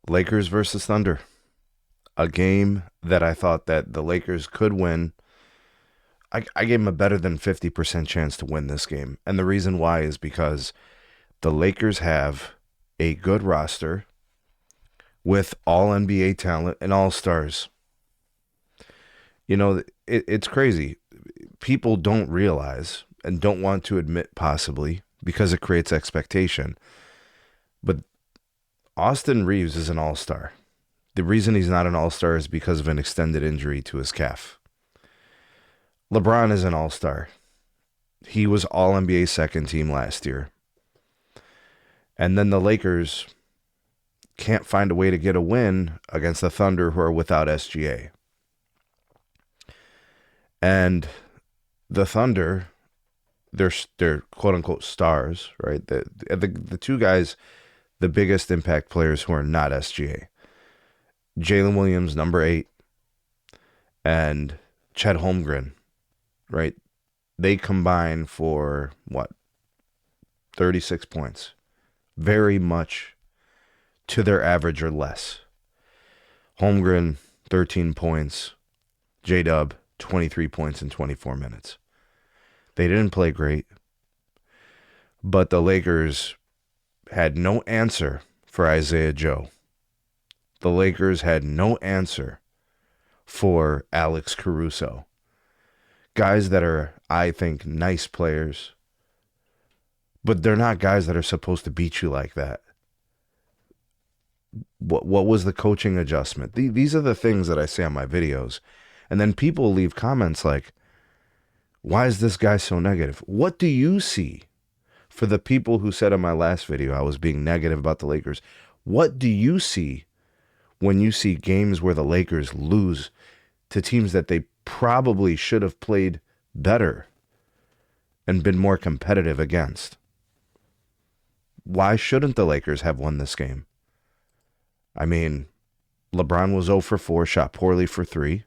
Lakers versus Thunder. A game that I thought that the Lakers could win. I gave them a better than 50% chance to win this game. And the reason why is because the Lakers have a good roster with all NBA talent and all stars. You know, it's crazy. People don't realize and don't want to admit, possibly because it creates expectation. But Austin Reeves is an all star. The reason he's not an all star is because of an extended injury to his calf. LeBron is an all star. He was all NBA second team last year. And then the Lakers can't find a way to get a win against the Thunder, who are without SGA. And the Thunder, they're quote unquote stars, right? The two guys, the biggest impact players who are not SGA. Jalen Williams, number 8, and Chet Holmgren, right? They combine for what? 36 points. Very much to their average or less. Holmgren, 13 points. J-Dub, 23 points in 24 minutes. They didn't play great, but the Lakers had no answer for Isaiah Joe. The Lakers had no answer for Alex Caruso. Guys that are, I think, nice players, but they're not guys that are supposed to beat you like that. What was the coaching adjustment? These are the things that I say on my videos. And then people leave comments like, why is this guy so negative? What do you see? For the people who said in my last video I was being negative about the Lakers, what do you see when you see games where the Lakers lose to teams that they probably should have played better and been more competitive against? Why shouldn't the Lakers have won this game? I mean, LeBron was 0 for 4, shot poorly from 3.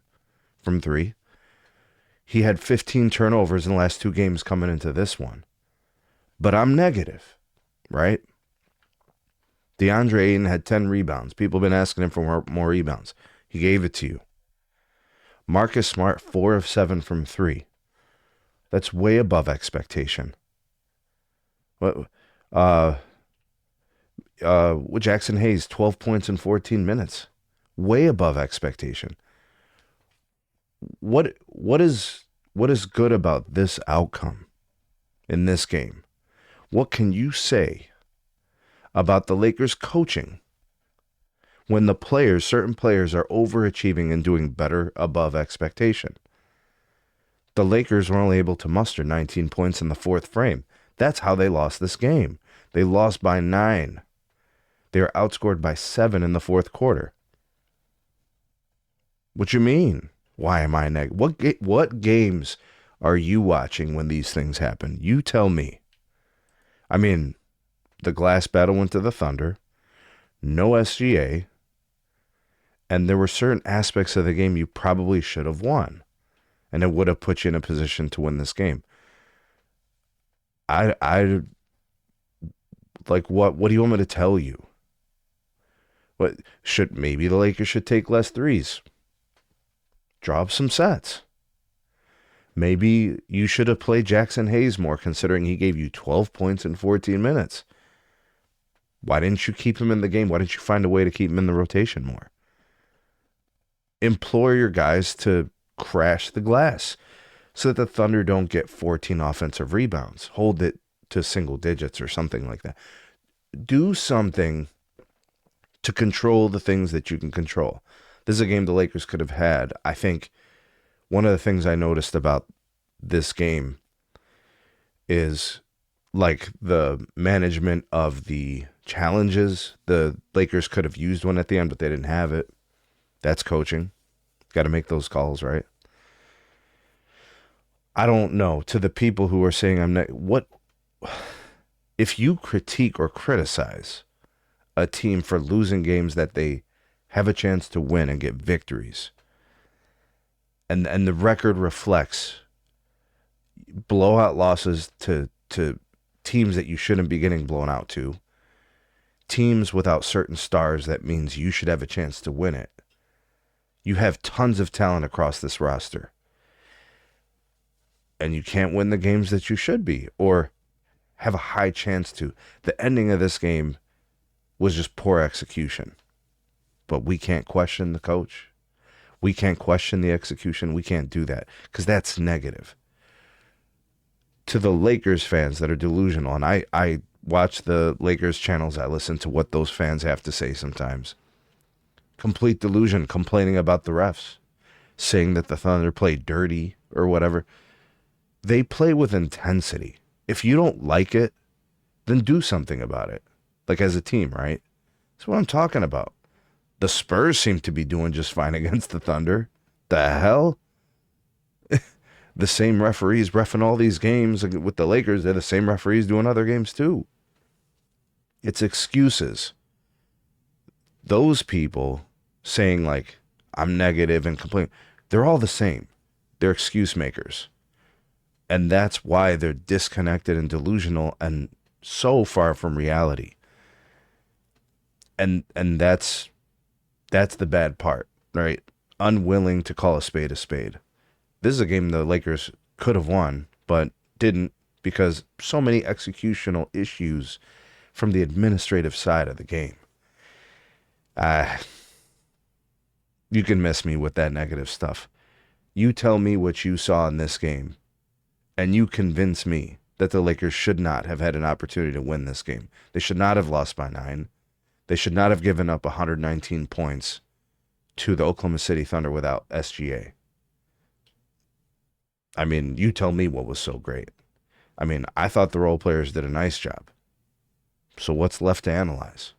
He had 15 turnovers in the last 2 games coming into this one. But I'm negative, right? DeAndre Ayton had 10 rebounds. People have been asking him for more rebounds. He gave it to you. Marcus Smart, 4 of 7 from 3. That's way above expectation. Jackson Hayes, 12 points in 14 minutes. Way above expectation. What is good about this outcome in this game? What can you say about the Lakers coaching when the players, certain players, are overachieving and doing better above expectation? The Lakers were only able to muster 19 points in the 4th frame. That's how they lost this game. They lost by 9. They were outscored by 7 in the 4th quarter. What you mean? Why am I negative? What games are you watching when these things happen? You tell me. I mean, the glass battle went to the Thunder. No SGA. And there were certain aspects of the game you probably should have won. And it would have put you in a position to win this game. I like, what do you want me to tell you? Maybe the Lakers should take less threes. Draw up some sets. Maybe you should have played Jackson Hayes more, considering he gave you 12 points in 14 minutes. Why didn't you keep him in the game? Why didn't you find a way to keep him in the rotation more? Implore your guys to crash the glass so that the Thunder don't get 14 offensive rebounds. Hold it to single digits or something like that. Do something to control the things that you can control. This is a game the Lakers could have had. I think one of the things I noticed about this game is like the management of the challenges. The Lakers could have used one at the end, but they didn't have it. That's coaching. Got to make those calls, right? I don't know. To the people who are saying what if you critique or criticize a team for losing games that they have a chance to win and get victories, and the record reflects blowout losses to teams that you shouldn't be getting blown out to, teams without certain stars, that means you should have a chance to win it. You have tons of talent across this roster, and you can't win the games that you should be or have a high chance to. The ending of this game was just poor execution. But we can't question the coach. We can't question the execution. We can't do that because that's negative. To the Lakers fans that are delusional, and I watch the Lakers channels, I listen to what those fans have to say sometimes. Complete delusion, complaining about the refs, saying that the Thunder play dirty or whatever. They play with intensity. If you don't like it, then do something about it. Like as a team, right? That's what I'm talking about. The Spurs seem to be doing just fine against the Thunder. The hell? The same referees reffing all these games with the Lakers. They're the same referees doing other games too. It's excuses. Those people saying like, I'm negative and complaining, they're all the same. They're excuse makers. And that's why they're disconnected and delusional and so far from reality. And that's the bad part, right? Unwilling to call a spade a spade. This is a game the Lakers could have won, but didn't because so many executional issues from the administrative side of the game. You can miss me with that negative stuff. You tell me what you saw in this game, and you convince me that the Lakers should not have had an opportunity to win this game. They should not have lost by 9. They should not have given up 119 points to the Oklahoma City Thunder without SGA. I mean, you tell me what was so great. I mean, I thought the role players did a nice job. So what's left to analyze?